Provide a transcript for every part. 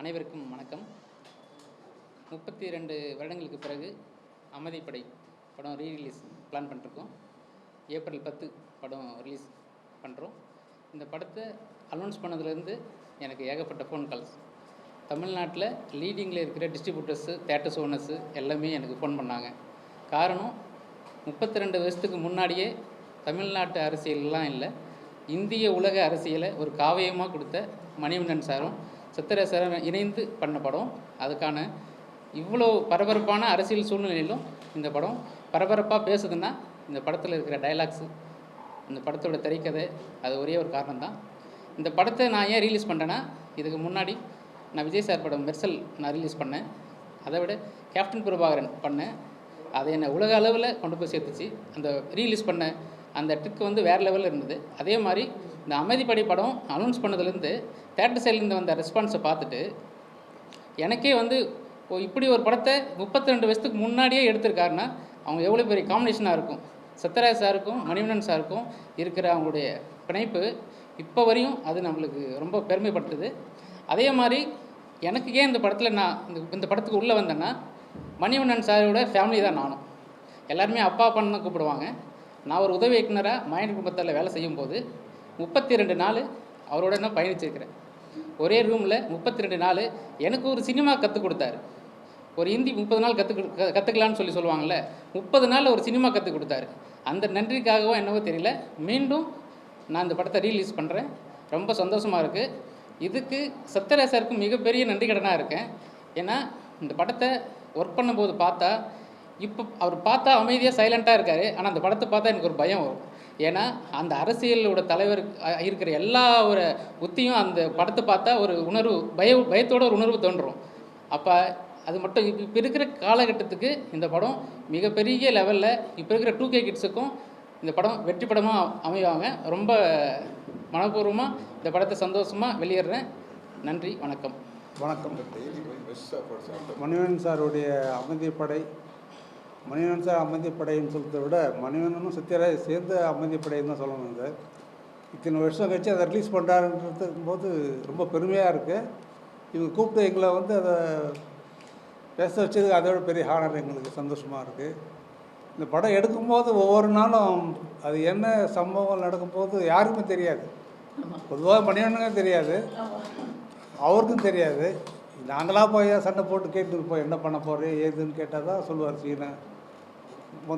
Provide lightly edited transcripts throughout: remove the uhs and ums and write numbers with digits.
அனைவருக்கும் வணக்கம். 32 வருடங்களுக்கு பிறகு அமைதிப்படை படம் ரீரிலீஸ் பிளான் பண்ணிருக்கோம். ஏப்ரல் 10 படம் ரிலீஸ் பண்ணுறோம். இந்த படத்தை அனௌன்ஸ் பண்ணதுலேருந்து எனக்கு ஏகப்பட்ட ஃபோன் கால்ஸ். தமிழ்நாட்டில் லீடிங்கில் இருக்கிற டிஸ்ட்ரிபியூட்டர்ஸு, தேட்டர்ஸ் ஓனர்ஸு எல்லாமே எனக்கு ஃபோன் பண்ணாங்க. காரணம், 32 வருஷத்துக்கு முன்னாடியே தமிழ்நாட்டு அரசியல்லாம் இல்லை, இந்திய உலக அரசியலை ஒரு காவியமாக கொடுத்த மணிவண்ணன் சாரும் சத்யராஜ் சாரும் இணைந்து பண்ண படம். அதுக்கான இவ்வளோ பரபரப்பான அரசியல் சூழ்நிலையிலும் இந்த படம் பரபரப்பாக பேசுதுன்னா இந்த படத்தில் இருக்கிற டைலாக்ஸு, இந்த படத்தோட திரைக்கதை, அது ஒரே ஒரு காரணம்தான். இந்த படத்தை நான் ஏன் ரிலீஸ் பண்ணுறேன்னா, இதுக்கு முன்னாடி நான் விஜய் சார் படம் மெர்சல் நான் ரிலீஸ் பண்ணேன். அதை விட கேப்டன் பிரபாகரன் பண்ணேன். அதை என்னை உலக அளவில் கொண்டு போய் சேர்த்துச்சு. அந்த ரீலீஸ் பண்ண அந்த ட்ரிக் வேறு லெவலில் இருந்தது. அதே மாதிரி இந்த அமைதிப்படை படம் அனௌன்ஸ் பண்ணதுலேருந்து தேட்டர் சைட்லேருந்து வந்த ரெஸ்பான்ஸை பார்த்துட்டு எனக்கே இப்படி ஒரு படத்தை 32 வருஷத்துக்கு முன்னாடியே எடுத்திருக்காருன்னா அவங்க எவ்வளோ பெரிய காம்பினேஷனாக இருக்கும். சத்யராஜ் சாருக்கும் மணிவண்ணன் சாருக்கும் இருக்கிற அவங்களுடைய பிணைப்பு இப்போ வரையும் அது நம்மளுக்கு ரொம்ப பெருமைப்படுத்துது. அதே மாதிரி எனக்கு ஏன் இந்த படத்தில் நான் இந்த படத்துக்கு உள்ளே வந்தேன்னா, மணிவண்ணன் சாரோட ஃபேமிலி தான் நானும். எல்லாருமே அப்பா அப்பான்னு தான் கூப்பிடுவாங்க. நான் ஒரு உதவி இயக்குனராக மயன் குடும்பத்தில் வேலை செய்யும்போது 32 நாள் அவரோட நான் பயணிச்சிருக்கிறேன். ஒரே ரூமில் 32 நாள் எனக்கு ஒரு சினிமா கற்றுக் கொடுத்தாரு. ஒரு ஹிந்தி 30 நாள் கற்றுக்கலான்னு சொல்லுவாங்கள்ல, 30 நாள் ஒரு சினிமா கற்றுக் கொடுத்தாரு. அந்த நன்றிக்காகவும் என்னவோ தெரியல, மீண்டும் நான் இந்த படத்தை ரீலீஸ் பண்ணுறேன். ரொம்ப சந்தோஷமாக இருக்குது. இதுக்கு சத்யராஜ் சாருக்கு மிகப்பெரிய நன்றி கடனாக இருக்கேன். ஏன்னா இந்த படத்தை ஒர்க் பண்ணும்போது பார்த்தா, இப்போ அவர் பார்த்தா அமைதியாக சைலண்ட்டாக இருக்கார். ஆனால் அந்த படத்தை பார்த்தா எனக்கு ஒரு பயம் வரும். ஏன்னா அந்த அரசியலோட தலைவர் இருக்கிற எல்லா ஒரு உத்தியும் அந்த படத்தை பார்த்தா ஒரு உணர்வு, பயத்தோட ஒரு உணர்வு தோன்றும். அப்போ அது மட்டும் இப்போ இருக்கிற காலகட்டத்துக்கு இந்த படம் மிகப்பெரிய லெவலில் இப்போ இருக்கிற 2K கிட்ஸுக்கும் இந்த படம் வெற்றி படமாக அமைவாங்க. ரொம்ப மனப்பூர்வமாக இந்த படத்தை சந்தோஷமாக வெளியிடுறேன். நன்றி, வணக்கம். வணக்கம். மணிவண்ணன் சாருடைய அமைதிப்படை, மணிவண்ணன் சார் அமைதிப்படைன்னு சொல்கிறத விட மணிவண்ணனும் சத்யராஜ் சேர்ந்த அமைதிப்படைன்னு தான் சொல்லணும். சார் இத்தனை வருஷம் கழிச்சு அதை ரிலீஸ் பண்ணுறாருன்றதுக்கும் போது ரொம்ப பெருமையாக இருக்குது. இவங்க கூப்பிட்டு எங்களை அதை பேச வச்சது அதோட பெரிய ஹானர், எங்களுக்கு சந்தோஷமாக இருக்குது. இந்த படம் எடுக்கும்போது ஒவ்வொரு நாளும் அது என்ன சம்பவம் நடக்கும்போது யாருக்குமே தெரியாது. பொதுவாக மணிவண்ணனுக்கும் தெரியாது, அவருக்கும் தெரியாது. நாங்களாக போய் சண்டை போட்டு கேட்டுருப்போம், என்ன பண்ண போகிறேன் ஏதுன்னு கேட்டால் தான் சொல்லுவார். சீனை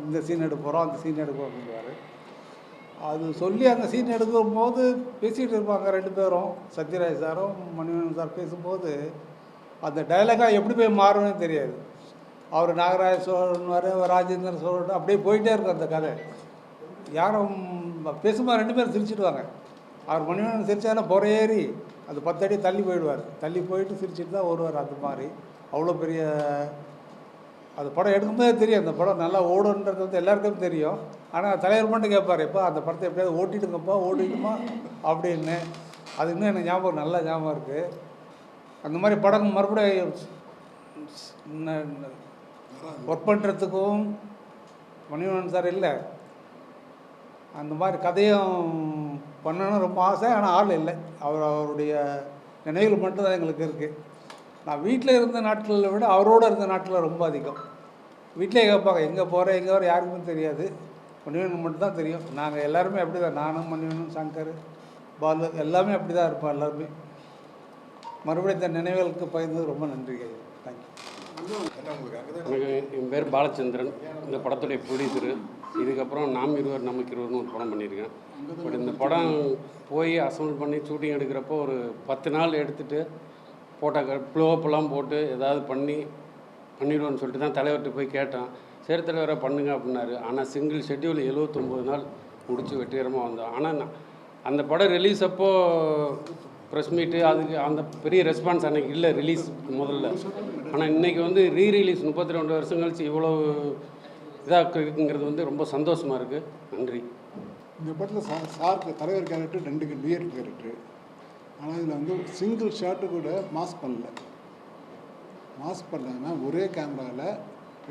இந்த சீன் எடுக்க போகிறோம், அந்த சீன் எடுக்க போகிறோம்வார். அது சொல்லி அந்த சீன் எடுக்கும்போது பேசிகிட்டு இருப்பாங்க ரெண்டு பேரும், சத்யராஜ் சாரும் மணிவண்ணன் சார் பேசும்போது அந்த டைலாகாக எப்படி போய் மாறும்னு தெரியாது. அவர் நாகராஜ சோழன்வார், ராஜேந்திர சோழன், அப்படியே போயிட்டே இருக்கும் அந்த கதை. யாரும் பேசும்போது ரெண்டு பேரும் சிரிச்சிடுவாங்க. அவர் மணிவண்ணன் சிரிச்சாருன்னா பொறையேறி அது 10 அடி தள்ளி போயிடுவார். தள்ளி போயிட்டு சிரிச்சிட்டு தான் வருவார். அந்த மாதிரி அவ்வளோ பெரிய அது படம் எடுக்கும்போதே தெரியும் அந்த படம் நல்லா ஓடுன்றது எல்லாருக்கும் தெரியும். ஆனால் தலைவர் மட்டும் கேட்பார், எப்போ அந்த படத்தை எப்படியாவது ஓட்டிடுங்கப்பா, ஓடிடுமா அப்படின்னு. அது இன்னும் எனக்கு ஞாபகம், நல்லா ஞாபகம் இருக்குது. அந்த மாதிரி படம் மறுபடியும் ஒர்க் பண்ணுறதுக்கும் மணிவண்ணன் சார் இல்லை, அந்த மாதிரி கதையும் பண்ணணும்னு ரொம்ப ஆசை. ஆனால் ஆள் இல்லை. அவருடைய நினைவுகள் மட்டும்தான் எங்களுக்கு இருக்குது. நான் வீட்டில் இருந்த நாட்களை விட அவரோடு இருந்த நாட்களில் ரொம்ப அதிகம். வீட்டிலே கேட்பாங்க, எங்கே போகிறேன் எங்கே வர யாருக்குமே தெரியாது, மணிவண்ணன் மட்டும்தான் தெரியும். நாங்கள் எல்லாருமே அப்படி தான், நானும் மணிவண்ணன், சங்கர், பாலு எல்லாமே அப்படி தான் இருப்போம் எல்லாருமே. மறுபடியும் இந்த நினைவுகளுக்கு பயந்தது ரொம்ப நன்றி. தேங்க்யூ. என் பேர் பாலச்சந்திரன், இந்த படத்துடைய ப்ரொடியூசரு. இதுக்கப்புறம் நாம் இருவர் நமக்கு இருவர்னு ஒரு படம் பண்ணியிருக்கேன். பட் இந்த படம் போய் அசம்பிள் பண்ணி ஷூட்டிங் எடுக்கிறப்போ ஒரு 10 நாள் எடுத்துகிட்டு ஃபோட்டோ ப்ளோப்பெல்லாம் போட்டு ஏதாவது பண்ணிடுவோன்னு சொல்லிட்டு தான் தலைவர்கிட்ட போய் கேட்டேன். சரி தலைவரை பண்ணுங்க அப்படின்னாரு. ஆனால் சிங்கிள் ஷெட்யூல் 79 நாள் முடித்து வெற்றிகரமாக வந்தோம். ஆனால் அந்த படம் ரிலீஸ் அப்போது ப்ரெஸ் மீட்டு அதுக்கு அந்த பெரிய ரெஸ்பான்ஸ் அன்றைக்கி இல்லை ரிலீஸ் முதல்ல. ஆனால் இன்றைக்கி ரீரிலீஸ் 32 வருஷம் கழிச்சு இவ்வளோ இதாக இருக்குங்கிறது ரொம்ப சந்தோஷமாக இருக்குது. நன்றி. இந்த படத்தில் சாருக்கு தலைவர் கேரக்டர் 2 டியர் கேரக்டர். ஆனால் இதில் சிங்கிள் ஷாட்டு கூட மாஸ்க் பண்ணாமல் ஒரே கேமராவில்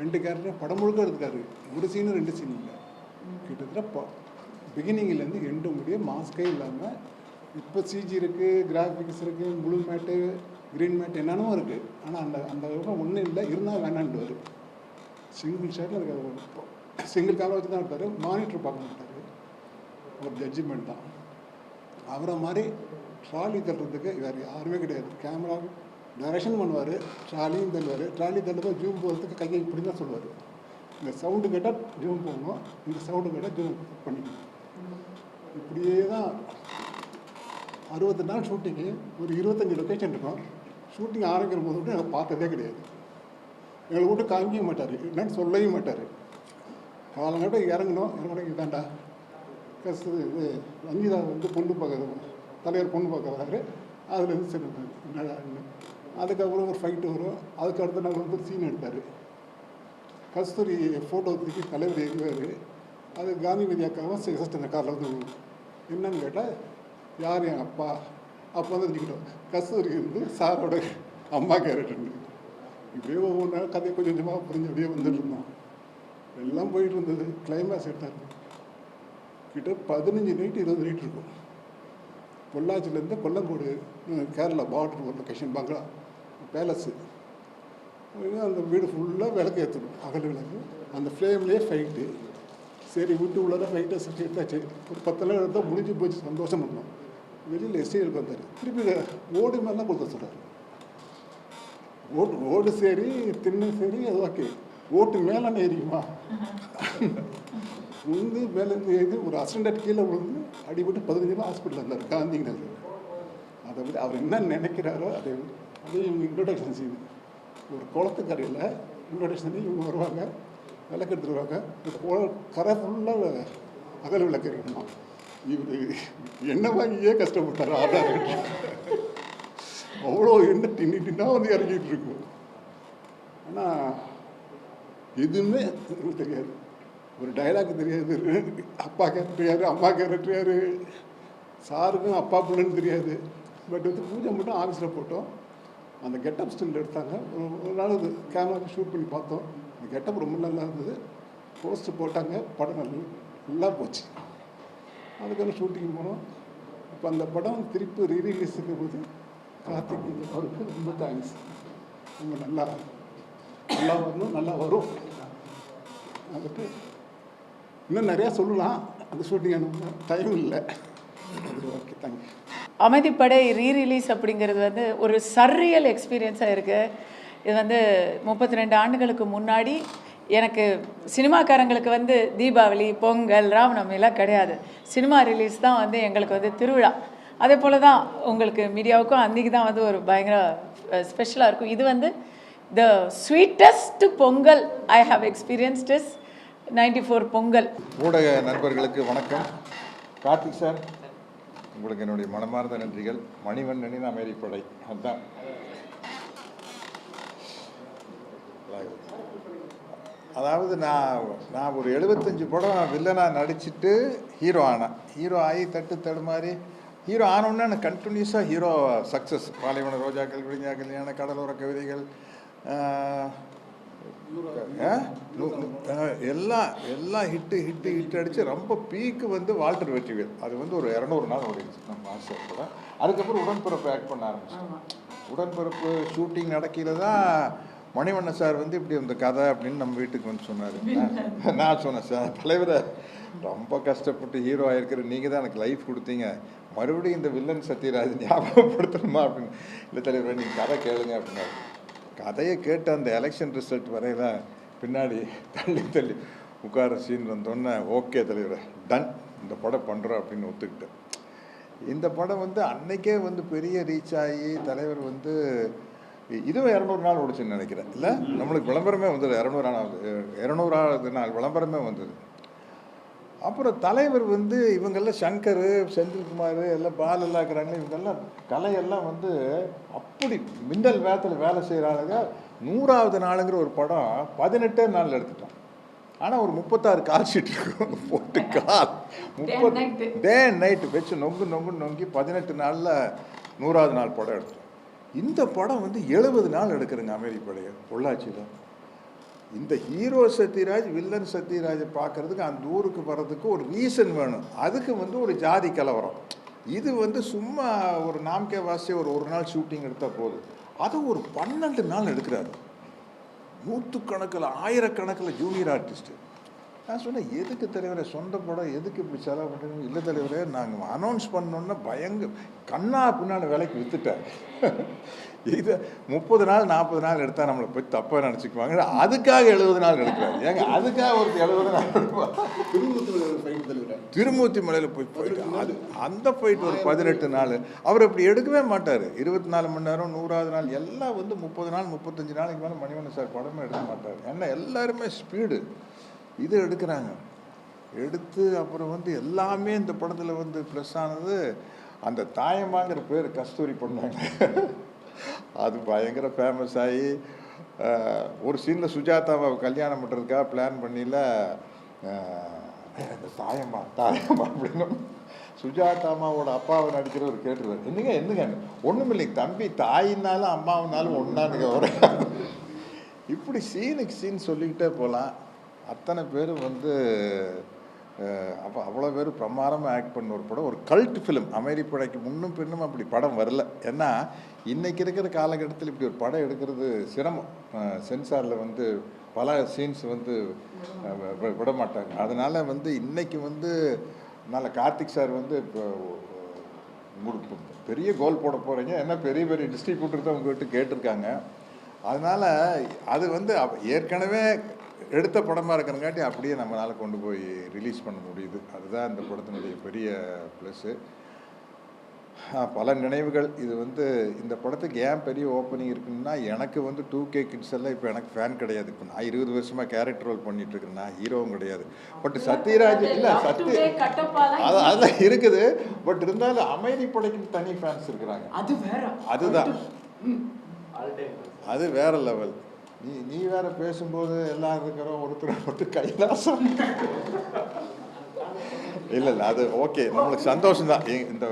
2 கேரக்டர் படம் முழுக்க எடுத்துக்காரு. ஒரு சீனு 2 சீன் இல்லை, கிட்டத்தட்ட பிகினிங்லேருந்து எண்டு முடிய மாஸ்கே இல்லாமல். இப்போ சிஜி இருக்குது, கிராஃபிக்ஸ் இருக்குது, முழு மேட்டு க்ரீன் மேட் என்னென்னமோ இருக்குது. ஆனால் அந்த அந்த விவரம் ஒன்றும் இல்லை, இருந்தால் வேணான்ட்டு சிங்கிள் ஷர்ட்டில் இருக்க சிங்கிள் காலை வச்சு தான் இருப்பார். மானிட்டர் பார்க்க மாட்டார், ஒரு ஜட்ஜ்மெண்ட் தான். அவரை மாதிரி ட்ராலி தள்ளுறதுக்கு வேறு யாருமே கிடையாது. கேமரா டைரக்ஷன் பண்ணுவார், ட்ராலியும் தள்ளுவார். ட்ராலி தள்ளும்போது ஜூம் போகிறதுக்கு கையை இப்படி தான் சொல்லுவார். இந்த சவுண்டு கேட்டால் ஜூம் போகணும், இந்த சவுண்டு கேட்டால் ஜூம் பண்ணிக்கணும். இப்படியே தான் 60 நாள் ஷூட்டிங்கு, ஒரு 25 லொக்கேஷன் இருக்கும். ஷூட்டிங் ஆரம்பிக்கிற போது கூட எனக்கு பார்த்ததே கிடையாது. எங்களை விட்டு காமிக்க மாட்டார், என்னன்னு சொல்லவும் மாட்டார். காலங்கட்ட இறங்கணும், இறங்கணும் இதாண்டா கசு இது ரஞ்சிதா வந்து பொண்ணு பார்க்க தலைவர் பொண்ணு பார்க்க வராரு. அதுலேருந்து சரி என்னடா. அதுக்கப்புறம் ஒரு ஃபைட்டு வரும். அதுக்கு அடுத்த நாள் வந்து சீன் எடுத்தார். கஸ்தூரி ஃபோட்டோ தூக்கி தலைவர் எறிவார். அது காந்திமதி அக்காவும் சிஸ்டர் காரில் வந்து என்னன்னு கேட்டால் யார் என் அப்பா அப்போ வந்து தெரிஞ்சுக்கிட்டோம். கஸ்தூரி வந்து சாரோட அம்மா கேரக்டர்னு. இப்படியே ஒவ்வொரு நாள் கதையை கொஞ்சம் கொஞ்சமாக புரிஞ்சு அப்படியே வந்துட்டு இருந்தோம். எல்லாம் போயிட்டு இருந்தது. கிளைமேக்ஸ் எடுத்தார். கிட்ட 15 நைட்டு 20 நைட் இருக்கும். பொள்ளாச்சிலேருந்து கொல்லங்கோடு கேரளா பார்டர் ஒரு லொக்கேஷன் பங்களா பேலஸு. அந்த வீடு ஃபுல்லாக விளக்கு ஏற்றணும், அகல் விளக்கு. அந்த ஃப்ளேம்லேயே ஃபைட்டு. சரி வீட்டு உள்ளார ஃபைட்டை சரி எடுத்தாச்சு. ஒரு 10 நாள் எடுத்தால் முடிஞ்சு போச்சு, சந்தோஷம் பண்ணோம். வெளியில் எஸ்டிஎலுக்கு வந்தார். திருப்பி ஓடு மேலாம் கொடுத்த சொல்கிறார். ஓடு சரி, தின்னு சரி, அது ஓகே. ஓட்டு மேலே ஏறிக்குமா வந்து மேலேருந்து ஏறி ஒரு அசிஸ்டன்ட் கீழே விழுந்து அடிபட்டு 15 நாள் ஹாஸ்பிட்டலில் இருந்தார் காந்தி நகர். அதை விட அவர் என்ன நினைக்கிறாரோ அதே இவங்க இன்ட்ரொடக்ஷன் செய்யுது. ஒரு குளத்துக்கரையில் இன்ட்ரொடக்ஷன் இவங்க வருவாங்க, விளக்கு எடுத்துருவாங்க. கரை ஃபுல்லாக அகல் விளக்கு இருக்கணும். இவர் என்ன வாங்கியே கஷ்டப்பட்டார். ஆதார் அவ்வளோ என்ன டின்னா வந்து இறங்கிட்டு இருக்கும். ஆனால் எதுவுமே தெரியாது. ஒரு டைலாக் தெரியாது. அப்பா கேரக்டர் யார், அம்மா கேரக்டர் யார், சாருக்கும் அப்பா பிள்ளைன்னு தெரியாது. பட் வந்து பூஜை மட்டும் ஆஃபீஸில் போட்டோம். அந்த கெட்டப் ஸ்டில் எடுத்தாங்க. ஒரு நாள் இது கேமராவுக்கு ஷூட் பண்ணி பார்த்தோம். அந்த கெட்டப் ரொம்ப நல்லா இருந்தது. போஸ்ட்டு போட்டாங்க. படம் நல்லா போச்சு. அதுக்கான ஷூட்டிங் போனோம். இப்போ அந்த படம் திருப்பி ரீரிலீஸுக்கு போது கார்த்திக் அவருக்கு ரொம்ப தேங்க்ஸ். ரொம்ப நல்லா வரணும், நல்லா வரும். அதுக்கு இன்னும் நிறையா சொல்லலாம். அந்த ஷூட்டிங் எனக்கு டைம் இல்லை. Okay, thank you. அமைதிப்படை ரீரிலீஸ் அப்படிங்கிறது வந்து ஒரு சர்ரியல் எக்ஸ்பீரியன்ஸாக இருக்குது. இது வந்து 32 ஆண்டுகளுக்கு முன்னாடி எனக்கு சினிமாக்காரங்களுக்கு வந்து தீபாவளி, பொங்கல், ராமநவமிலாம் கிடையாது. சினிமா ரிலீஸ் தான் வந்து எங்களுக்கு வந்து திருவிழா. அதே போல் தான் உங்களுக்கு மீடியாவுக்கும் அன்றைக்கி தான் வந்து ஒரு பயங்கர ஸ்பெஷலாக இருக்கும். இது வந்து the sweetest Pongal I have experienced is 94 Pongal. ஊடக நண்பர்களுக்கு வணக்கம். கார்த்திக் சார், உங்களுக்கு என்னுடைய மனமார்ந்த நன்றிகள். மணிவண்ணனின் அமைதிப்படை அதுதான். அதாவது நான் ஒரு 75 படம் வில்லனாக நடிச்சுட்டு ஹீரோ ஆனேன். ஹீரோ ஆகி தடுமாறி ஹீரோ ஆனோன்னு எனக்கு கண்டினியூஸாக ஹீரோ சக்ஸஸ். பாலைவன ரோஜாக்கள், விழிஞ்சா கல்யாண, கடலோர கவிதைகள், எல்லாம் ஹிட்டு அடித்து ரொம்ப பீக்கு வந்து வால்டர் வெற்றிவேல். அது வந்து ஒரு 200 நாள் ஓடிடுச்சு நம்ம மாஸ்டர் கூட. அதுக்கப்புறம் உடன்பிறப்பு ஆக்ட் பண்ண ஆரம்பிச்சோம். உடன்பிறப்பு ஷூட்டிங் நடக்கையில் தான் மணிவண்ணன் சார் வந்து இப்படி இந்த கதை அப்படின்னு நம்ம வீட்டுக்கு வந்து சொன்னார். நான் சொன்னேன், சார் தலைவரை ரொம்ப கஷ்டப்பட்டு ஹீரோ ஆகிருக்கிற நீங்கள் தான் எனக்கு லைஃப் கொடுத்தீங்க, மறுபடியும் இந்த வில்லன் சத்யராஜ் ஞாபகப்படுத்தணுமா அப்படின்னு. இல்லை தலைவரை நீங்கள் கதை கேளுங்க அப்படின்னாரு. கதையை கேட்டு அந்த எலெக்ஷன் ரிசல்ட் வரையில பின்னாடி தள்ளி உட்கார சீன் வந்தோன்னே ஓகே தலைவரை டன், இந்த படம் பண்ணுறோம் அப்படின்னு ஒத்துக்கிட்டேன். இந்த படம் வந்து அன்னைக்கே வந்து பெரிய ரீச் ஆகி தலைவர் வந்து இதுவும் 200 நாள் ஓடிச்சுன்னு நினைக்கிறேன். இல்லை, நம்மளுக்கு விளம்பரமே வந்தது 200வது நாள் விளம்பரமே வந்தது. அப்புறம் தலைவர் வந்து இவங்கெல்லாம் சங்கர், செந்தில்குமார் எல்லாம் பாலெல்லாம் இருக்கிறாங்களே, இவங்கெல்லாம் கலையெல்லாம் வந்து அப்படி மின்னல் வேகத்தில் வேலை செய்கிறாங்க. 100வது நாளுங்கிற ஒரு படம் 18 நாளில் எடுத்துட்டோம். ஆனால் ஒரு 36 கால் ஷீட் இருக்கும் போட்டு கால் 30 டே நைட்டு வச்சு நொங்கி 18 நாளில் 100வது நாள் படம் எடுத்தோம். இந்த படம் வந்து 70 நாள் எடுக்கிறேங்க அமைதிப்படையை பொள்ளாச்சியில். இந்த ஹீரோ சத்யராஜ், வில்லன் சத்யராஜை பார்க்குறதுக்கு அந்த ஊருக்கு வர்றதுக்கு ஒரு ரீசன் வேணும். அதுக்கு வந்து ஒரு ஜாதி கலவரம். இது வந்து சும்மா ஒரு நாம்கே வாசி ஒரு நாள் ஷூட்டிங் எடுத்தால் போதும். அதை ஒரு 12 நாள் எடுக்கிறாரு. நூற்றுக்கணக்கில் ஆயிரக்கணக்கில் ஜூனியர் ஆர்டிஸ்ட்டு. நான் சொன்னேன், எதுக்கு தலைவரே சொந்த படம் எதுக்கு இப்படி செலவு பண்ணுறீங்க? இல்லை தலைவரே, நாங்கள் அனௌன்ஸ் பண்ணோன்னா கண்ணா பின்னாடி விலைக்கு விற்றுட்டேன். இதை 30 நாள் 40 நாள் எடுத்தால் நம்மளை போய் தப்பாக நினச்சிக்குவாங்க. அதுக்காக 70 நாள் எடுக்கிறாரு. ஏங்க அதுக்காக ஒரு 70 நாள் எடுப்பார். திருமூர்த்தி மலையில் போயிட்டு அது அந்த ஃபைட் ஒரு 18 நாள். அவர் அப்படி எடுக்கவே மாட்டார். 24 மணி நேரம் 100வது நாள் எல்லாம் 30 நாள் 35 நாளைக்கு மேலே மணிவண்ணன் சார் படமே எடுக்க மாட்டார். ஏன்னா எல்லாருமே ஸ்பீடு இது எடுக்கிறாங்க. எடுத்து அப்புறம் எல்லாமே இந்த படத்தில் ப்ளஸ் ஆனது அந்த தாயம்மாங்கிற பேர் கஸ்தூரி பண்ணாங்க. அது பயங்கர ஃபேமஸ் ஆகி ஒரு சீனில் சுஜாதாவை கல்யாணம் பண்ணுறதுக்காக பிளான் பண்ணியில் தாயம்மா அப்படின்னு சுஜாதாமாவோட அப்பாவை நடிக்கிறவர் கேட்டுருவார். என்னங்க ஒன்றும் இல்லைங்க தம்பி, தாயினாலும் அம்மாவினாலும் ஒன்றானுங்க வர. இப்படி சீனுக்கு சீன் சொல்லிக்கிட்டே போகலாம். அத்தனை பேரும் அப்போ அவ்வளோ பேர் பிரமாதமாக ஆக்ட் பண்ண ஒரு படம், ஒரு கல்ட் ஃபிலிம். அமைதிப்படைக்கு முன்னும் பின்னும் அப்படி படம் வரல. ஏன்னா இன்றைக்கி இருக்கிற காலகட்டத்தில் இப்படி ஒரு படம் எடுக்கிறது சிரமம். சென்சாரில் பல சீன்ஸ் விட மாட்டாங்க. அதனால் இன்றைக்கி நல்ல கார்த்திக் சார் இப்போ பெரிய கோல் போட போகிறீங்க, ஏன்னா பெரிய பெரிய டிஸ்ட்ரிபியூட்டர் தான் உங்கள்கிட்ட கேட்டிருக்காங்க. அதனால் அது ஏற்கனவே எடுத்த படமாக இருக்கிறங்காட்டி அப்படியே நம்மளால் கொண்டு போய் ரிலீஸ் பண்ண முடியுது. அதுதான் இந்த படத்தினுடைய பெரிய ப்ளஸ்ஸு. பல நினைவுகள். இது இந்த படத்துக்கு ஏன் பெரிய ஓப்பனிங் இருக்குன்னா, எனக்கு 2K கிட்ஸ் எல்லாம் இப்போ எனக்கு ஃபேன் கிடையாது. இப்போ நான் 20 வருஷமாக கேரக்டர் ரோல் பண்ணிட்டு இருக்கேன். நான் ஹீரோவும் கிடையாது. பட் சத்யராஜ் இல்லை அதெல்லாம் இருக்குது. பட் இருந்தாலும் அமைதிப்படைக்கு தனி ஃபேன்ஸ் இருக்கிறாங்க. அதுதான் அது வேற லெவல். நீ வேற பேசும்போது எல்லாரும் இருக்கிறோம், ஒருத்தர் கைலாசம் இல்லை அது ஓகே, நம்மளுக்கு சந்தோஷம்தான். இந்த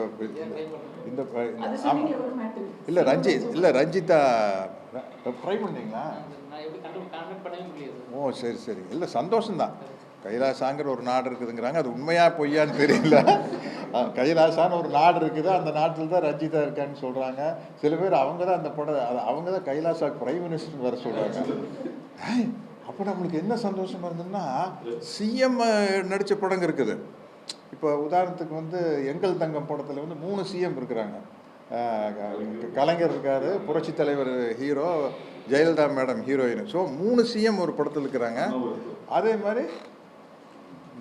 இந்த இல்லை ரஞ்சிதா ட்ரை பண்ணீங்களா? ஓ சரி இல்லை சந்தோஷம்தான். கைலாசாங்கிற ஒரு நாடு இருக்குதுங்கிறாங்க. அது உண்மையா பொய்யான்னு தெரியல. கைலாசான்னு ஒரு நாடு இருக்குது, அந்த நாட்டில் தான் ரஞ்சிதா இருக்கான்னு சொல்கிறாங்க. சில பேர் அவங்க தான் அந்த படம், அவங்க தான் கைலாசாக்கு பிரைம் மினிஸ்டர்னு வேறு சொல்கிறாங்க. அப்போ நம்மளுக்கு என்ன சந்தோஷமாக இருந்ததுன்னா, சிஎம் நடித்த படங்க இருக்குது. இப்போ உதாரணத்துக்கு எங்கள் தங்கம் படத்தில் 3 சிஎம் இருக்கிறாங்க. கலைஞர் இருக்கார், புரட்சி தலைவர் hero, Jayalalithaa madam heroine. So 3 CM ஒரு படத்தில் இருக்கிறாங்க. அதே மாதிரி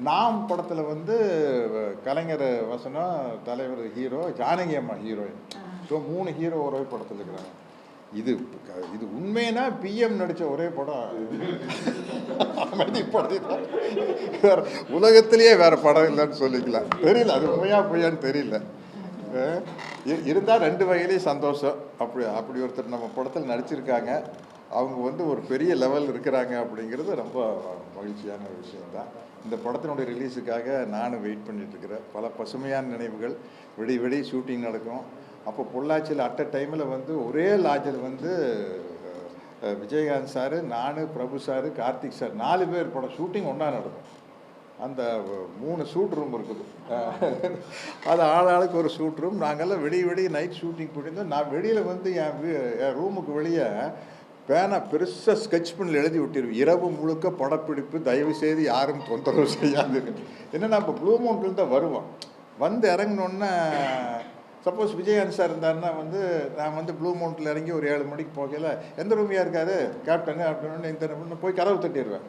நாம் படத்தில் கலைஞர் வசனம், தலைவர் ஹீரோ, ஜானகி அம்மா ஹீரோயின். ஸோ 3 ஹீரோ ஒரே படத்தில் இருக்கிறாங்க. இது உண்மைனா பிஎம் நடித்த ஒரே படம் அமைதி படம். வேற உலகத்திலேயே வேற படம் இல்லைன்னு சொல்லிக்கலாம். தெரியல அது உண்மையா பொய்யான்னு தெரியல. இருந்தால் 2 வகையிலேயும் சந்தோஷம். அப்படி ஒருத்தர் நம்ம படத்தில் நடிச்சிருக்காங்க. அவங்க ஒரு பெரிய லெவல் இருக்கிறாங்க அப்படிங்கிறது ரொம்ப மகிழ்ச்சியான விஷயம்தான். இந்த படத்தினுடைய ரிலீஸுக்காக நானும் வெயிட் பண்ணிட்டுருக்கிறேன். பல பசுமையான நினைவுகள். விடி ஷூட்டிங் நடக்கும். அப்போ பொள்ளாச்சியில் அட் அ டைமில் ஒரே லாட்ஜில் விஜயகாந்த் சார், நான், பிரபு சார், கார்த்திக் சார் 4 பேர் படம் ஷூட்டிங் ஒன்றா நடக்கும். அந்த 3 ஷூட் ரூம் இருக்குது. அது ஆளாளுக்கு ஒரு ஷூட் ரூம். நாங்கள்லாம் விடிய நைட் ஷூட்டிங் போட்டிருந்தோம். நான் வெளியில் என் ரூமுக்கு வெளியே பேனா பெருசாக ஸ்கெட்ச் பண்ணில் எழுதி விட்டிருவேன், இரவு முழுக்க படப்பிடிப்பு, தயவு செய்து யாரும் தொந்தரவு செய்யாது. என்னென்னா இப்போ ப்ளூ மவுண்ட்லேருந்து தான் வருவோம். இறங்கினோன்னே சப்போஸ் விஜயகாந்த் சார் இருந்தாருன்னா நான் ப்ளூ மவுண்டில் இறங்கி ஒரு 7 மணிக்கு போகல, எந்த ரூமியாக இருக்காது கேப்டனு அப்படின்னு இந்த போய் கதவு தட்டிடுவேன்.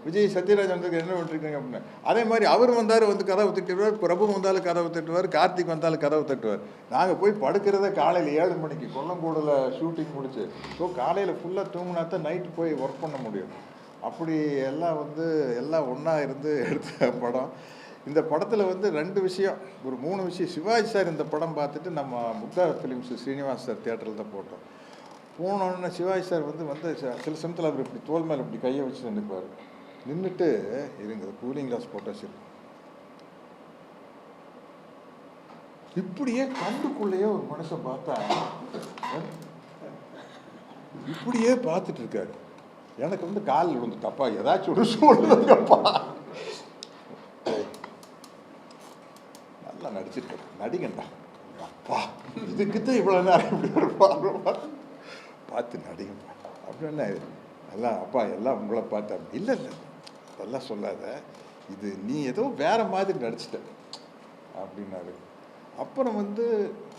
விஜய் சத்யராஜ் என்ன பண்ணிருக்கீங்க அப்படின்னு. அதே மாதிரி அவர் வந்தார் கதவு தட்டிடுவார், பிரபு வந்தாலும் கதவு தட்டுவார், கார்த்திக் வந்தாலும் கதவு தட்டுவார். நாங்கள் போய் படுக்கிறத காலையில் 7 மணிக்கு கொல்லங்கூடில் ஷூட்டிங் முடிச்சு. ஸோ காலையில் ஃபுல்லாக தூங்கினா தான் நைட்டு போய் ஒர்க் பண்ண முடியும். அப்படி எல்லாம் எல்லாம் ஒன்றா இருந்து எடுத்த படம். இந்த படத்தில் 2 விஷயம், ஒரு 3 விஷயம். சிவாஜி சார் இந்த படம் பார்த்துட்டு நம்ம முக்தா ஃபிலிம்ஸ் ஸ்ரீனிவாஸ் சார் தியேட்டரில் தான் போட்டோம். போனோடனே சிவாஜி சார் சில சமயத்தில் அவர் இப்படி தோல் மேலே இப்படி கையை வச்சு நின்றுப்பார். நின்றுட்டு இருங்க கூலிங் கிளாஸ் போட்டால் சரி, இப்படியே கண்டுக்குள்ளேயே ஒரு மனுஷன் பார்த்தா இப்படியே பார்த்துட்டு இருக்காரு. எனக்கு கால் விழுந்து தப்பா ஏதாச்சும் ஒரு சொல்லுங்கப்பா, நல்லா நடிச்சிருக்க நடிகண்டா அப்பா, இதுக்குதான் இவ்வளோ நேரம் இப்படி ஒரு பார்த்து நடிங்கப்பா அப்படின்னு. எல்லாம் அப்பா எல்லாம் உங்களை பார்த்தா இல்லை இல்லை அதெல்லாம் சொல்லாத, இது நீ ஏதோ வேற மாதிரி நடிச்சிட்ட அப்படின்னாரு. அப்புறம் வந்து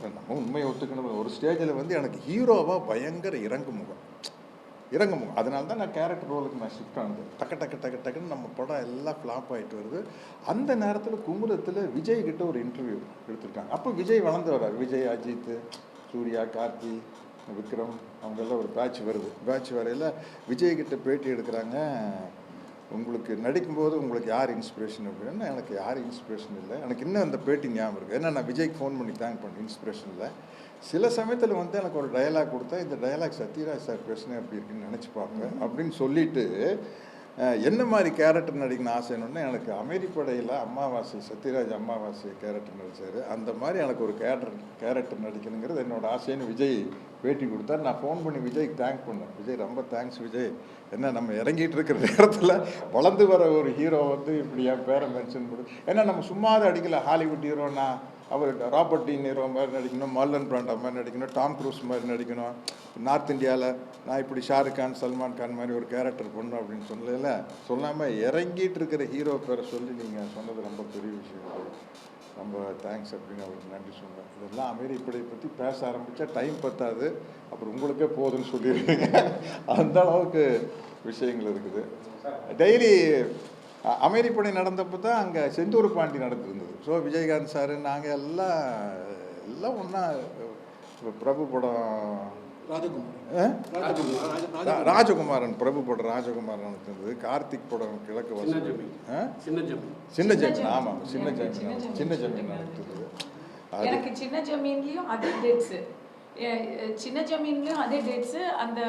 நம்ம உண்மையை ஒத்துக்கணும், ஒரு ஸ்டேஜில் வந்து எனக்கு ஹீரோவாக பயங்கர இறங்குமுகம். அதனால தான் நான் கேரக்டர் ரோலுக்கு நான் ஷிஃப்ட் ஆனது. டக்குன்னு நம்ம படம் எல்லாம் ஃப்ளாப் ஆகிட்டு வருது. அந்த நேரத்தில் குமுதத்தில் விஜய் கிட்ட ஒரு இன்டர்வியூ எடுத்திருக்காங்க. அப்போ விஜய் வளர்ந்து வர்றார். விஜய், அஜித், சூர்யா, கார்த்தி, விக்ரம் அவங்கெல்லாம் ஒரு பேட்ச் வருது. பேட்ச் வரையில் விஜய் கிட்ட பேட்டி எடுக்கிறாங்க. உங்களுக்கு நடிக்கும்போது உங்களுக்கு யார் இன்ஸ்பிரேஷன் அப்படின்னா, எனக்கு யார் இன்ஸ்பிரேஷன் இல்லை. எனக்கு இன்னும் அந்த பேட்டி ஞாபகம் இருக்குது. ஏன்னா நான் விஜய்க்கு ஃபோன் பண்ணி தேங்க் பண்ணேன். இன்ஸ்பிரேஷன் இல்லை. சில சமயத்தில் வந்து எனக்கு ஒரு டயலாக் கொடுத்தா, இந்த டயலாக் சத்யராஜ் சார் பேசுனேன் அப்படி இருக்குன்னு நினச்சி பார்ப்பேன் அப்படின்னு சொல்லிட்டு, என்ன மாதிரி கேரக்டர் நடிக்கணும்னு ஆசைன்னு எனக்கு அமெரிப்படையில் அமாவாசை, சத்யராஜ் அமாவாசை கேரக்டர் நடித்தார். அந்த மாதிரி எனக்கு ஒரு கேரக்டர் நடிக்கணுங்கிறது என்னோடய ஆசைன்னு விஜய் பேட்டி கொடுத்தார். நான் ஃபோன் பண்ணி விஜய்க்கு தேங்க் பண்ணேன். விஜய் ரொம்ப தேங்க்ஸ் விஜய், என்ன நம்ம இறங்கிட்டு இருக்கிற நேரத்தில் வளர்ந்து வர ஒரு ஹீரோ வந்து இப்படி என் பேரை மென்ஷன் பண்ணு. ஏன்னா நம்ம சும்மாதான் அடிக்கல. ஹாலிவுட் ஹீரோனா அவர் ராபர்ட் டி நீரோ மாதிரி நடிக்கணும், மார்லன் பிராண்டோ மாதிரி நடிக்கணும், டாம் க்ரூஸ் மாதிரி நடிக்கணும். நார்த் இந்தியாவில் நான் இப்படி ஷாருக் கான், சல்மான் கான் மாதிரி ஒரு கேரக்டர் பண்ணணும் அப்படின்னு சொல்லல. சொல்லாமல் இறங்கிட்டு இருக்கிற ஹீரோ பேரை சொல்லி நீங்கள் சொன்னது ரொம்ப பெரிய விஷயம். ரொம்ப தேங்க்ஸ் அப்படின்னு அவருக்கு நன்றி சொன்னேன். இதெல்லாம் அமெரிப்படை பற்றி பேச ஆரம்பித்தா டைம் பத்தாது, அப்புறம் உங்களுக்கே போதுன்னு சொல்லிடுவீங்க. அந்த அளவுக்கு விஷயங்கள் இருக்குது. டெய்லி அமெரிப்படை நடந்தப்போ தான் அங்கே செந்தூர் பாண்டி நடந்துருந்தது. ஸோ விஜயகாந்த் சார் நாங்கள் எல்லாம் ஒன்றா பிரபு படம் ராஜகுமாரன், பிரபு படம் ராஜகுமாரன் நடந்தது. கார்த்திக் படம் கிழக்கு வாசல், சின்ன ஜமீன், ஆமாம் சின்ன ஜமீன் நடந்தது. எனக்கு சின்ன ஜமீன்லேயும் அதே டேட்ஸு, சின்ன ஜமீன்லேயும் அதே டேட்ஸு. அந்த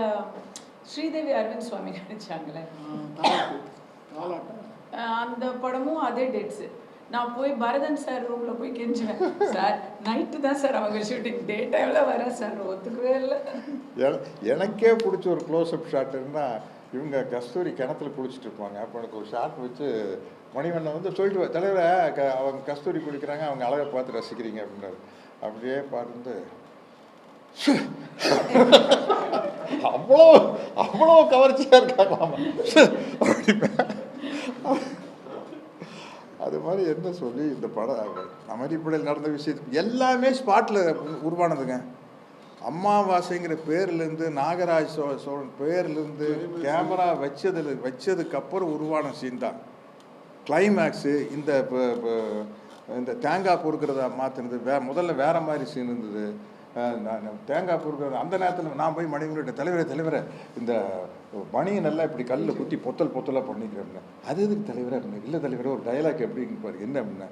ஸ்ரீதேவி அரவிந்த் சுவாமி நடிச்சாங்களே அந்த படமும் அதே டேட்ஸு. நான் போய் பரதன் சார் ரூமில் போய் கெஞ்சுவேன், சார் நைட்டு தான் சார் அவங்க ஷூட்டிங், டே டைமில் வரேன் சார், ஒத்துக்கவே இல்லை. எனக்கே பிடிச்ச ஒரு க்ளோஸ்அப் ஷாட் இருந்தால், இவங்க கஸ்தூரி கிணத்துல குளிச்சுட்டு இருப்பாங்க. அப்போ எனக்கு ஒரு ஷாட் வச்சு மணிவண்ணன் வந்து சொல்லிட்டு, தலைவரை அவங்க கஸ்தூரி குளிக்கிறாங்க, அவங்க அழகை பார்த்து ரசிக்கிறீங்க அப்படின்னாரு. அப்படியே பார்த்து அவ்வளோ கவர்ச்சியாக இருக்காங்க. அது மாதிரி என்ன சொல்லி இந்த படம் அமெரிப்படையில் நடந்த விஷயத்துக்கு எல்லாமே ஸ்பாட்டில் உருவானதுங்க. அமாவாசைங்கிற பேர்லேருந்து, நாகராஜ் சோழன் பேர்லேருந்து, கேமரா வச்சதுக்கப்புறம் உருவான சீன் தான் கிளைமேக்ஸு. இந்த தேங்காய் பொறுக்கிறத மாற்றினது முதல்ல வேறு மாதிரி சீன் இருந்தது. தேங்காய் பொறுக்கிறது அந்த நேரத்தில் நான் போய் மணிவண்ணன் தலைவரை இந்த மணியை நல்லா இப்படி கல்லில் குத்தி பொத்தலாக பண்ணிக்கிறேன். அது எதுக்கு தலைவராக இருந்தேன்? இல்லை தலைவரை ஒரு டைலாக் எப்படின்னு பாரு என்ன அப்படின்னா,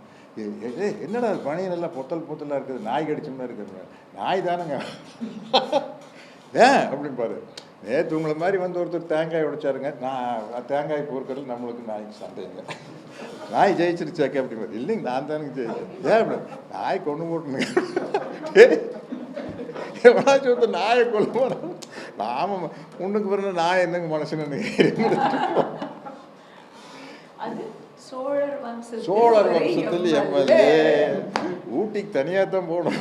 என்னடா மணியை நல்லா பொத்தலாக இருக்குது, நாய் கடிச்சோம்னா இருக்குது. நாய் தானுங்க அப்படின்னு பாரு. நேற்று உங்களை மாதிரி வந்து ஒருத்தர் தேங்காய் உடைச்சாருங்க, நான் தேங்காய் பொறுக்கிறது நம்மளுக்கு நாய்க்கு சண்டைங்க. நாய் ஜெயிச்சிருச்சாக்கே அப்படிங்கிறது. இல்லைங்க நான் தானுங்க ஜெயிச்சேன். அப்படி நாய் கொண்டு போட்டுனுங்க, எவனாச்சும் வந்து நாயை கொல்ல போனோம். நாம முன்னுக்கு பிறந்த நாய் என்னங்க மனுஷன்னு. சோழர் வம்சத்தில் எம்எல்ஏ ஊட்டிக்கு தனியாக தான் போகணும்.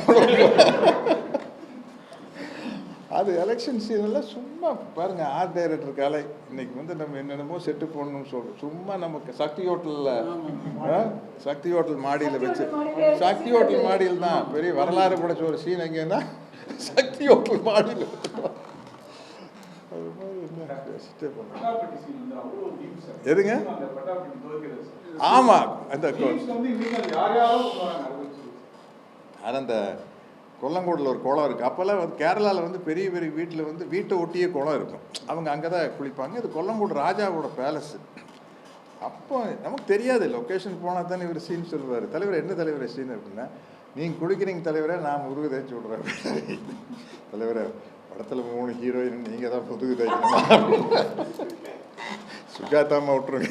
அது எலெக்ஷன் சீசனில் சும்மா பாருங்க, ஆர்ட் டைரக்டர் கலை இன்னைக்கு வந்து நம்ம என்னென்னமோ செட்டு போடணும்னு சொல்கிறோம். சும்மா நமக்கு சக்தி ஹோட்டல் மாடியில் வச்சு, சக்தி ஹோட்டல் மாடியில் தான் பெரிய வரலாறு படைச்ச ஒரு சீன் எங்கன்னா சக்தி ஹோட்டல் மாடியில். அது மாதிரி என்ன பேசிட்டே போனோம். எதுங்க? ஆமாம், அந்த அந்த கொல்லங்கோடில் ஒரு குளம் இருக்குது. அப்போல்லாம் வந்து கேரளாவில் வந்து பெரிய பெரிய வீட்டில் வந்து வீட்டை ஒட்டியே குளம் இருக்கும். அவங்க அங்கே தான் குளிப்பாங்க. இது கொல்லங்கோடு ராஜாவோட பேலஸு. அப்போ நமக்கு தெரியாது, லொக்கேஷன் போனால் தானே இவர் சீன் சொல்லுவார். தலைவர் என்ன தலைவர் சீன் அப்படின்னா, நீங்கள் குளிக்கிறீங்க தலைவரை, நான் முருகு தேய்ச்சி விட்றேன். தலைவரை படத்தில் 3 ஹீரோயின் நீங்கள் தான் முதுகு தேய்க்கணும், சுஜாதாமா விட்டுருங்க,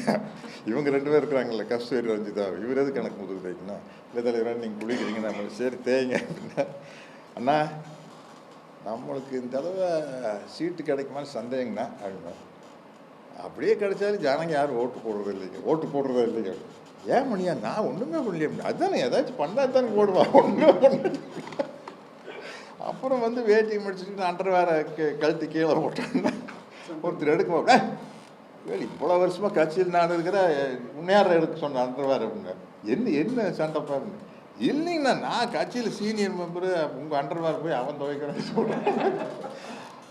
இவங்க 2 பேர் இருக்கிறாங்கல்ல கஸ்தூரி ரஞ்சிதா, இவர் எதுக்கு எனக்கு முதுகு தேய்க்கணும்? இல்லை தலைவராக நீங்கள் குளிக்கிறீங்க, நம்ம சரி தேய்ங்க அப்படின்னா, அண்ணா நம்மளுக்கு இந்த தடவை சீட்டு கிடைக்குமான்னு சந்தேகங்கண்ணா அப்படின்னா, அப்படியே கிடைச்சாலும் ஜனங்க யாரும் ஓட்டு போடுறதே இல்லைங்க. ஏன் மணியா, நான் ஒன்றுமே பண்ணலையே. அதுதானே ஏதாச்சும் பண்ணா தானே போடுவான், ஒன்றுமே பண்ண. அப்புறம் வந்து வேட்டி முடிச்சுட்டு அண்டர் வேற கழுத்து கீழே போட்டேன்னா ஒருத்தர் எடுக்க இவ்வளோ வருஷமாக கட்சியில் நான் இருக்கிற முன்னேற எடுக்க சொன்னேன் அண்டர் வேற அப்படிங்க. என்ன சண்டை பாருங்க. இல்லைங்கண்ணா, நான் கட்சியில் சீனியர் மெம்பரு, உங்கள் அண்டர் வேற போய் அவன் துவைக்கிறேன்னு சொல்கிறேன்.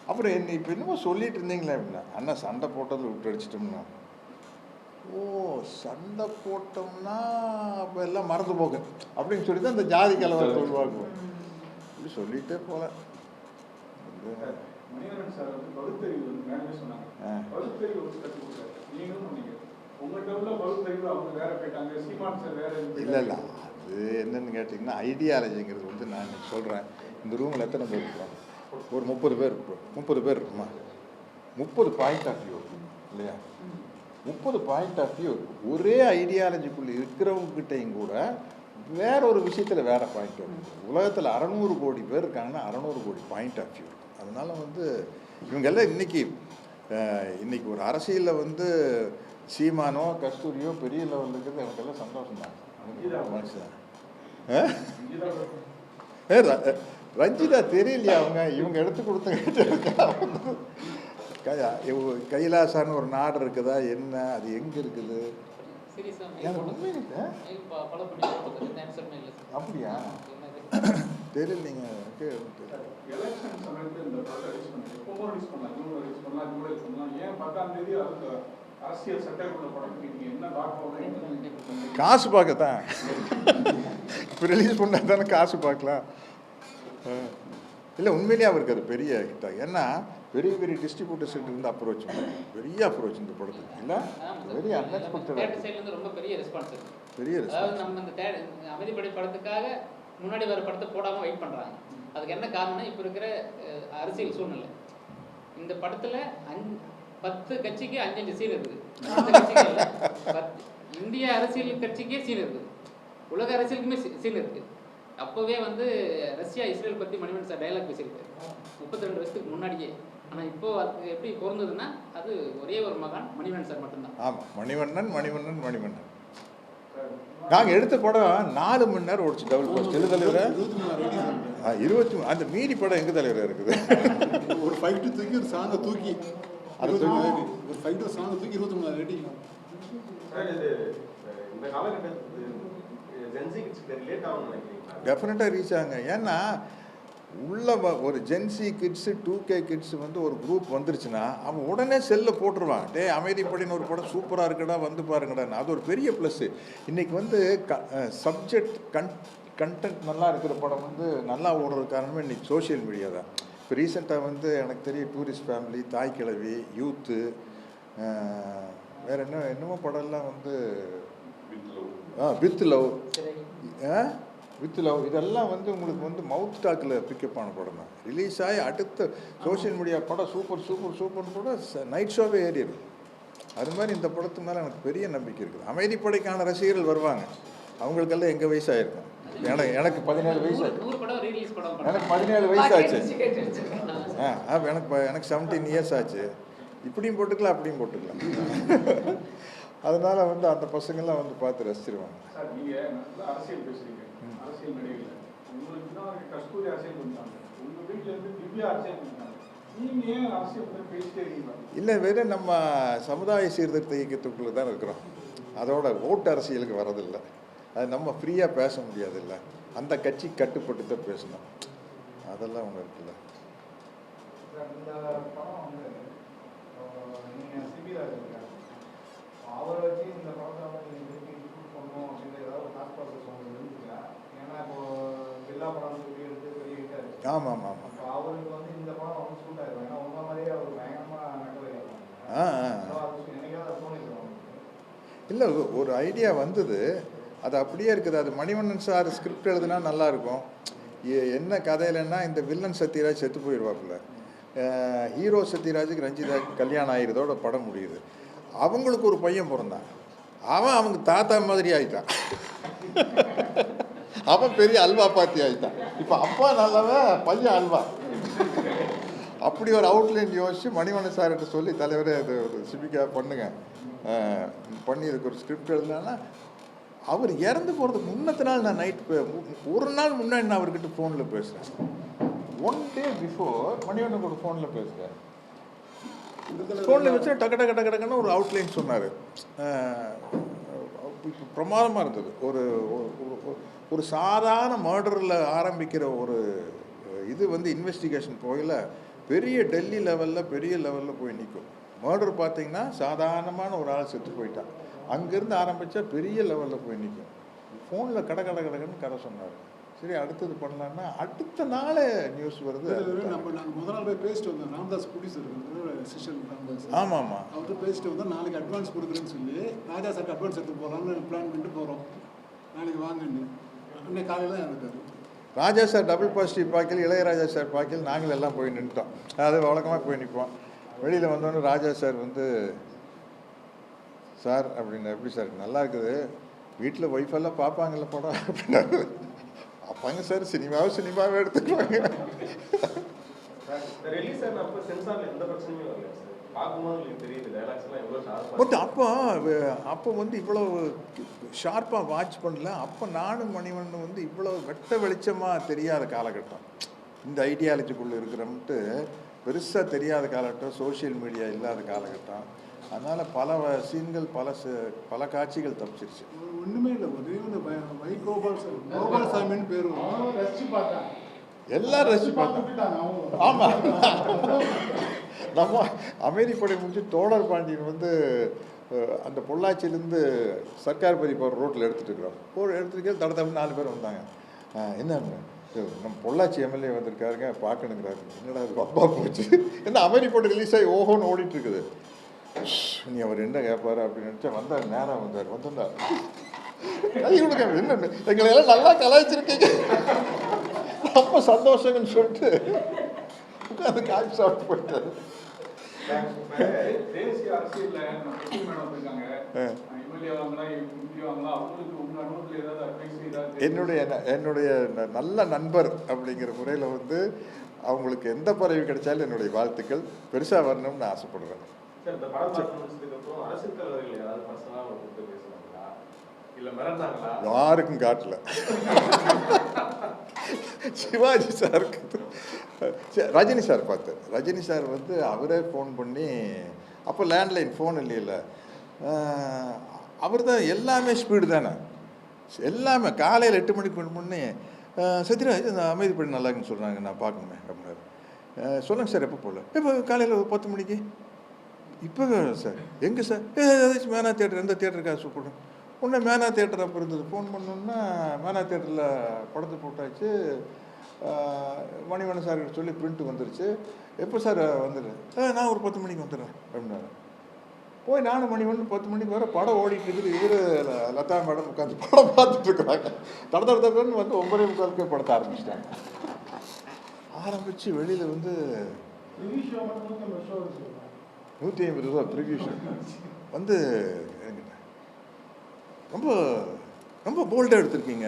அப்புறம் இப்போ என்னமோ சொல்லிட்டு இருந்தீங்களே அப்படின்னா, அண்ணா சண்டை போட்டதில் விட்டு அடிச்சிட்டோம்னா. ஓ, சண்டை போட்டோம்னா அப்போ எல்லாம் மறந்து போக அப்படின்னு சொல்லி தான் இந்த ஜாதி கலவரத்தை உருவாக்குவோம். இப்படி சொல்லிட்டே போல. மணிவண்ணன் சார் வந்து பகுத்தறிவு வந்து மேலே சொன்னாங்க. பகுத்தறிவு வந்து கற்றுக் கொடுத்தாரு. நீங்களும் பண்ணீங்க. உங்கள்கிட்ட உள்ள பகுத்தறிவு அவங்க வேற போயிட்டாங்க, சீமான் சார் வேற. இல்லை அது என்னன்னு கேட்டிங்கன்னா, ஐடியாலஜிங்கிறது வந்து நான் இன்னைக்கு சொல்கிறேன். இந்த ரூமில் எத்தனை பேர் இருக்கிறோம்? ஒரு 30 பேர் இருப்போம். 30 பேர் இருக்குமா? 30 பாயிண்ட் ஆஃப் வியூ இல்லையா? 30 பாயிண்ட் ஆஃப் வியூ ஒரே ஐடியாலஜிக்குள்ளே இருக்கிறவங்ககிட்டையும் கூட வேற ஒரு விஷயத்தில் வேற பாயிண்ட் ஆஃப் வியூ. உலகத்தில் 600 கோடி பேர் இருக்காங்கன்னா 600 கோடி பாயிண்ட் ஆஃப் வியூ. அதனால வந்து இவங்கெல்லாம் இன்னைக்கு ஒரு அரசியலில் வந்து சீமானோ கஸ்தூரியோ பெரிய லெவலில் இருக்கிறது எனக்கெல்லாம் சந்தோஷம் தான். மனுஷன் ரஞ்சிதா தெரியலையா? இவங்க எடுத்து கொடுத்த கைலாசான்னு ஒரு நாடு இருக்குதா என்ன? அது எங்கே இருக்குது? அப்படியா? தெரியலைங்க. காசு பார்க்கத்தான் இப்போ ரிலீஸ் பண்ணா தானே காசு பார்க்கலாம். இல்லை உண்மையிலேயே அவருக்கு அது பெரிய ஹிட்டாக. ஏன்னா பெரிய பெரிய டிஸ்ட்ரிபியூட்டர்ஸ் இருந்து அப்ரோச் பெரிய அப்ரோச் இந்த படத்துக்கு இல்லை, வெரி அன்எக்ஸ்பெக்டட். ரொம்ப பெரிய ரெஸ்பான்ஸ் பெரிய ரெஸ்பான்ஸ். நம்ம இந்த அமைதிப்படை படத்துக்காக முன்னாடி வர படத்தை போடாமல் வெயிட் பண்ணுறாங்க. அதுக்கு என்ன காரணம்? இப்போ இருக்கிற அரசியல் சூழ்நிலை. இந்த படத்தில் 10 கட்சிக்கு 5 சீன் இருக்குது. இந்திய அரசியல் கட்சிக்கே சீன் இருக்குது, உலக அரசியலுக்குமே சீன் இருக்குது. அப்போவே வந்து ரஷ்யா இஸ்ரேல் பற்றி மணிவண்ணன் சார் டைலாக் பேசியிருக்காரு 32 வருஷத்துக்கு முன்னாடியே. ஆனால் இப்போ அது எப்படி பொருந்ததுன்னா அது ஒரே ஒரு மகான் மணிவண்ணன் சார் மட்டும்தான். ஆமாம், மணிவண்ணன். நாங்கள் எடுத்த படம் 4 மணி நேரம் ஓடிச்சு. டபுள் பாஸ் எது தலைவர்? 20. அந்த மீறி படம் எங்கே தலைவர் இருக்குது? ஒரு ஃபைட்டு தூக்கி ஒரு சாங்கை தூக்கி அதை தூக்கி ஒரு ஃபைட்டு சாங்கை தூக்கி 23 மணி நேரம் ரேட்டிங். இந்த காலகட்டத்துக்கு டெஃபினட்டாக ரீச் ஆகுங்க. ஏன்னா உள்ள ஒரு ஜென்சி கிட்ஸு 2K கிட்ஸ் வந்து ஒரு குரூப் வந்துருச்சுன்னா அவன் உடனே செல்லில் போட்டுருவான். டே அமைதிப்படின்னு ஒரு படம் சூப்பராக இருக்குடா வந்து பாருங்கடான்னு. அது ஒரு பெரிய ப்ளஸ்ஸு. இன்றைக்கி வந்து சப்ஜெக்ட் கண்டென்ட் நல்லா இருக்கிற படம் வந்து நல்லா ஓடுறது காரணமே இன்றைக்கி சோஷியல் மீடியா தான். இப்போ ரீசெண்டாக வந்து எனக்கு தெரியும் டூரிஸ்ட் ஃபேமிலி, தாய் கிழவி, யூத்து, வேறு என்னமோ படம்லாம் வந்து வித் லவ் இதெல்லாம் வந்து உங்களுக்கு வந்து மவுத் டாக்கில் பிக்கப் ஆன படம் தான். ரிலீஸ் ஆகி அடுத்த சோஷியல் மீடியா படம் சூப்பர்னு கூட நைட் ஷோவே ஏறிடும். அது மாதிரி இந்த படத்து மேலே எனக்கு பெரிய நம்பிக்கை இருக்குது. அமைதிப்படைக்கான ரசிகர்கள் வருவாங்க. அவங்களுக்கெல்லாம் எங்கள் வயசாகிருக்கும். எனக்கு 17 வயசு ஆச்சு. எனக்கு 17 வயசு ஆச்சு. எனக்கு 17 இயர்ஸ் ஆச்சு. இப்படியும் போட்டுக்கலாம் அப்படியும் போட்டுக்கலாம். அதனால வந்து அந்த பசங்கள்லாம் வந்து பார்த்து ரசிச்சிருவாங்க. சார் நீங்கள் நல்லா அரசியல் பேசுகிறீங்க, அரசியல் நடிகர்கள். உங்களுக்கு தான் கஸ்தூரி அரசியல் பண்ணுறாங்க, உங்கள் வீட்டிலேருந்து திவ்யா அரசியல் பண்ணுறாங்க. நீங்கள் ஏன் அரசியல் பற்றி பேசிட்டே இருக்கீங்களா? இல்லை, வெறும் நம்ம சமுதாய சீர்திருத்த இயக்கத்துக்குள்ளே தான் இருக்கிறோம். அதோட ஓட்டு அரசியலுக்கு வரதில்லை. அது நம்ம ஃப்ரீயாக பேச முடியாதில்ல. அந்த கட்சி கட்டுப்பட்டு தான் பேசணும். அதெல்லாம் ஒன்று இருக்குல்ல. இந்த படம் வந்து நீங்கள் சிபிஆர் அவரை வச்சு இந்த படத்தை வந்து நீங்கள் இம்ப்ரூவ் பண்ணணும் அப்படின்ற ஏதாவது ஒரு தாட் ப்ராசஸ் உங்களுக்கு இருந்துச்சுங்களா? ஏன்னா இப்போது எல்லா படம் சொல்லி எடுத்து பெரிய ஹிட்டாக இருக்குது. ஆமாம். இப்போ அவருக்கு வந்து இந்த படம் வந்து சூட் ஆகிடும். ஏன்னா உங்கள் மாதிரியே அவர் பயங்கரமாக நக்கல் என்னைக்காவது தோணிடுவோம். இல்லை, ஒரு ஐடியா வந்தது, அது அப்படியே இருக்குது. அது மணிவண்ணன் சார் ஸ்கிரிப்ட் எழுதுனா நல்லாயிருக்கும். என்ன கதையிலன்னா, இந்த வில்லன் சத்யராஜ் செத்து போயிடுவாப்புல. ஹீரோ சத்யராஜுக்கு ரஞ்சிதா கல்யாணம் ஆகிறதோட படம் முடியுது. அவங்களுக்கு ஒரு பையன் பிறந்தான். அவங்க தாத்தா மாதிரி ஆயிட்டான். அவன் பெரிய அல்வா பாத்தி ஆயிட்டான். இப்போ அப்பா நல்லவன், பையன் அல்வா. அப்படி ஒரு அவுட்லைன் யோசிச்சு மணிவண்ணன் சார்கிட்ட சொல்லி, தலைவரே அது ஒரு சிபிக்காக பண்ணுங்க பண்ணி இதுக்கு ஒரு ஸ்கிரிப்ட் எழுதுனா, அவர் இறந்து போகிறதுக்கு முன்னத்து நாள் நான் நைட் ஒரு நாள் முன்னாடி நான் அவர்கிட்ட ஃபோனில் பேசுகிறேன். 1 day before மணிவண்ணன் கூட ஃபோனில் பேசுகிறேன். ஃபோனில் வச்சு டக்குன்னு ஒரு அவுட்லைன் சொன்னார். இப்போ பிரமாதமாக இருந்தது. ஒரு ஒரு சாதாரண மர்டரில் ஆரம்பிக்கிற ஒரு இது வந்து இன்வெஸ்டிகேஷன் போகல பெரிய டெல்லி லெவலில் பெரிய லெவலில் போய் நிற்கும். மர்டர் பார்த்தீங்கன்னா சாதாரணமான ஒரு ஆள் செத்து போயிட்டான், அங்கேருந்து ஆரம்பித்தா பெரிய லெவலில் போய் நிற்கும். ஃபோனில் கடன்னு கதை சொன்னார். சரி அடுத்தது பண்ணலான்னா அடுத்த நாளே நியூஸ் வருது. நாங்கள் முதல் நாள் போய் பேசிட்டு வந்தோம். ராம்தாஸ் ப்ரொடியூசர் சிஷன் ராம்தாஸ். ஆமாம் அவர்கிட்ட பேசிட்டு வந்தோம். நாளைக்கு அட்வான்ஸ் கொடுக்குறேன்னு சொல்லி ராஜா சார்க்கு அட்வான்ஸ் எடுத்து போகலான்னு பிளான் பண்ணிட்டு போகிறோம். நாளைக்கு வாங்கன்னு அன்னைக்கு காலையில் இருக்காரு. ராஜா சார் டபுள் பாசிட்டிவ் பார்க்கல, இளையராஜா சார் பார்க்கல, நாங்கள் எல்லாம் போய் நின்றுட்டோம். அது வழக்கமாக போய் நிற்போம். வெளியில் வந்தோடனே ராஜா சார் வந்து சார் அப்படின்னு, எப்படி சார் நல்லா இருக்குது, வீட்டில் ஒய்ஃபெல்லாம் பார்ப்பாங்கல்ல படம் அப்படின்னாரு. அப்பாங்க சார் சினிமாவே எடுத்துக்குவாங்க. பட் அப்போ வந்து இவ்வளோ ஷார்ப்பாக வாட்ச் பண்ணல. அப்போ நானும் மணிவண்ணன் வந்து இவ்வளோ வெட்ட வெளிச்சமாக தெரியாத காலகட்டம், இந்த ஐடியாலஜிக்குள்ளே இருக்கிறோம்ட்டு பெருசாக தெரியாத காலகட்டம், சோஷியல் மீடியா இல்லாத காலகட்டம். அதனால் பல சீன்கள் பல காட்சிகள் தப்பிச்சிருச்சு. ஒன்றுமே இல்லை, ஒரே ஒரு கோபால்சாமின்னு பேர் ரசிச்சு பார்த்தேன். எல்லாரும் ரசிச்சு பார்த்தாங்க. ஆமாம், நம்ம அமைதிப்படை முடிஞ்சு தோழர் பாண்டியன் வந்து அந்த பொள்ளாச்சியிலேருந்து சர்க்கார் பதி போகிற ரோட்டில் எடுத்துகிட்டு இருக்கிறோம். எடுத்துகிட்டு தடவை 4 பேர் வந்தாங்க. என்ன நம்ம பொள்ளாச்சி எம்எல்ஏ வந்திருக்காருங்க பார்க்கணுங்கிறாரு. என்னடா அது அப்பா போச்சு, என்ன அமைதிப்படை ரிலீஸ் ஆகி ஓஹோன்னு ஓடிட்டு இருக்குது. நீ அவர் என்ன கேட்பாரு அப்படின்னு நினச்சா வந்தார். நேராக வந்தார். என்ன எங்களை எல்லாம் நல்லா கலாய்ச்சிருக்கீங்க, ரொம்ப சந்தோஷங்கன்னு சொல்லிட்டு உட்காந்து காய்ச்சி சாப்பிட்டு போயிட்டாரு. என்னுடைய நல்ல நண்பர் அப்படிங்கிற முறையில் வந்து அவங்களுக்கு எந்த பதவி கிடைச்சாலும் என்னுடைய வாழ்த்துக்கள். பெருசாக வரணும்னு ஆசைப்படுறேன். யாருக்கும் காட்டல. சிவாஜி சாருக்கு, ரஜினி சார் பார்த்தார். ரஜினி சார் வந்து அவரே ஃபோன் பண்ணி, அப்போ லேண்ட்லைன் ஃபோன் இல்லையில, அவர் தான் எல்லாமே ஸ்பீடு தானே, எல்லாமே காலையில் 8 மணிக்கு ஃபோன் பண்ணி சத்யராஜ் இந்த அமைதிப்படி நல்லா இருக்குன்னு சொல்கிறாங்க, நான் பார்க்கணுமே அப்படின்னாரு. சொல்லுங்கள் சார் எப்போ போகல, இப்போ காலையில் 10 மணிக்கு. இப்போ சார் எங்கே சார், ஏதாச்சும் மேனா தியேட்டர், எந்த தியேட்டருக்காக கூப்பிடுறேன். உடனே மேனா தியேட்டர் அப்போ இருந்தது. ஃபோன் பண்ணோன்னா மேனா தியேட்டரில் படத்தை போட்டாச்சு. மணிவண்ணன் சார் சொல்லி பிரிண்ட்டு வந்துருச்சு. எப்போ சார் வந்துடு, நான் ஒரு 10 மணிக்கு வந்துடுறேன் அப்படின்னாரு. போய் நானும் மணிவண்ணன் 10 மணிக்கு வர படம் ஓடிட்டு இருக்குது. இவர் லதா மேடம் உட்காந்து படம் பார்த்துட்டு இருக்கிறாங்க. தடன்னு வந்து 9:45 படத்தை ஆரம்பிச்சிட்டாங்க. ஆரம்பித்து வெளியில் வந்து 150 ரூபா ப்ரிவியூ ஷோ வந்து ரொம்ப ரொம்ப போல்டாக எடுத்திருக்கீங்க,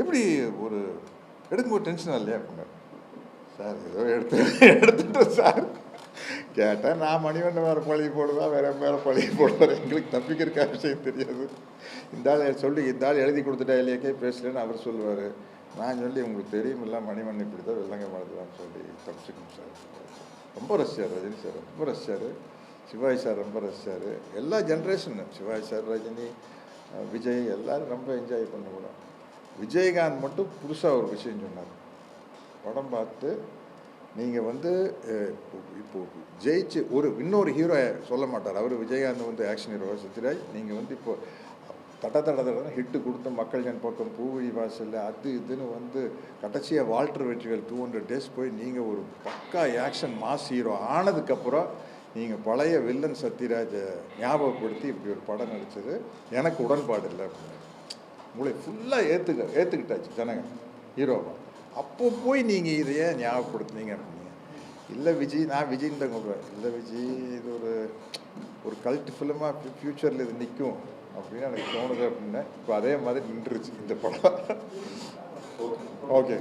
எப்படி ஒரு எடுக்கும்போது டென்ஷனாக இல்லையா அப்படின்னாரு. சார் ஏதோ எடுத்துட்டோம் சார். கேட்டால் நான் மணிவண்ணன் வேறு பழகி போடுவேன், வேறு மேலே பழகி போடுவார், எங்களுக்கு தப்பிக்கிறக்கா விஷயம் தெரியாது. இந்த ஆள் சொல்லி இந்த ஆள் எழுதி கொடுத்துட்டா இல்லையாக்கே பேசலன்னு அவர் சொல்லுவார். நான் சொல்லி உங்களுக்கு தெரியுமில்ல மணிவண்ணன் இப்படி தான் வெள்ளங்க மறந்துவான்னு சொல்லி தப்பிச்சுக்கணும் சார். ரொம்ப ரசிச்சார் ரஜினி சார், ரொம்ப ரசிச்சார். சிவாஜி சார் ரொம்ப ரசிச்சார். எல்லா ஜென்ரேஷனு சிவாஜி சார், ரஜினி, விஜய் எல்லோரும் ரொம்ப என்ஜாய் பண்ண கூட. விஜயகாந்த் மட்டும் புதுசாக ஒரு விஷயம் சொன்னார். படம் பார்த்து நீங்கள் வந்து இப்போது ஜெயிச்சு இன்னொரு ஹீரோ சொல்ல மாட்டார் அவர். விஜயகாந்த் வந்து ஆக்ஷன் ஹீரோ, சத்யராஜ் நீங்கள் வந்து இப்போது தட ஹிட்டு கொடுத்து மக்கள் ஜன் பக்கம், பூவழி வாசல், அது இதுன்னு வந்து கடைசியாக வால்டர் வெற்றிவேல் 200 டேஸ் போய் நீங்கள் ஒரு பக்கா ஆக்ஷன் மாஸ் ஹீரோ ஆனதுக்கப்புறம் நீங்கள் பழைய வில்லன் சத்யராஜை ஞாபகப்படுத்தி இப்படி ஒரு படம் நடித்தது எனக்கு உடன்பாடு இல்லை அப்படின்னு. உங்களை ஃபுல்லாக ஏற்றுக்கிட்டாச்சு ஜனங்க ஹீரோவா. அப்போ போய் நீங்கள் இதையே ஞாபகப்படுத்துனீங்க அப்படிங்க. இல்லை விஜய், நான் விஜய்ன்னு தான் சொல்கிறேன். இல்லை விஜய் இது ஒரு கல்ட் ஃபிலிமாக ஃப்யூச்சரில் இது நிற்கும் அப்படின்னு எனக்கு தோணுது அப்படின்னா இப்போ அதே மாதிரி நின்றுச்சு இந்த படம். ஓகே.